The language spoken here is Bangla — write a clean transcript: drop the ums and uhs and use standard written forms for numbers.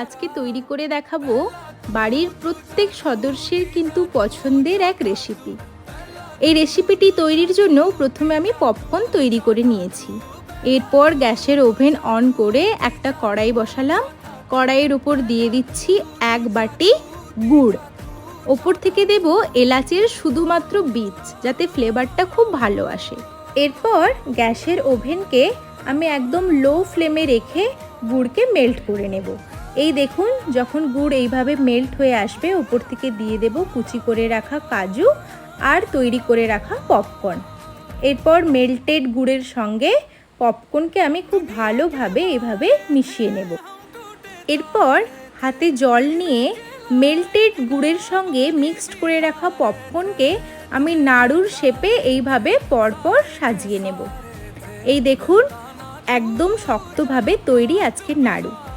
আজকে তৈরি করে দেখাবো বাড়ির প্রত্যেক সদস্যের কিন্তু পছন্দের এক রেসিপি। এই রেসিপিটি তৈরির জন্য প্রথমে আমি পপকর্ন তৈরি করে নিয়েছি। এরপর গ্যাসের ওভেন অন করে একটা কড়াই বসালাম। কড়াইয়ের উপর দিয়ে দিচ্ছি 1 বাটি গুড়। ওপর থেকে দেব এলাচের শুধুমাত্র বীজ, যাতে ফ্লেভারটা খুব ভালো আসে। এরপর গ্যাসের ওভেনকে আমি একদম লো ফ্লেমে রেখে গুড়কে মেল্ট করে নেব। এই দেখুন, যখন গুড় এইভাবে মেল্ট হয়ে আসবে, উপর থেকে দিয়ে দেব কুচি করে রাখা কাজু আর তৈরি করে রাখা পপকর্ন। এরপর মেল্টেড গুড়ের সঙ্গে পপকর্নকে আমি খুব ভালোভাবে এভাবে মিশিয়ে নেব। এরপর হাতে জল নিয়ে মেল্টেড গুড়ের সঙ্গে মিক্সড করে রাখা পপকর্নকে আমি নাড়ুর শেপে এইভাবে পরপর সাজিয়ে নেব। এই দেখুন, একদম শক্তভাবে তৈরি আজকের নাড়ু।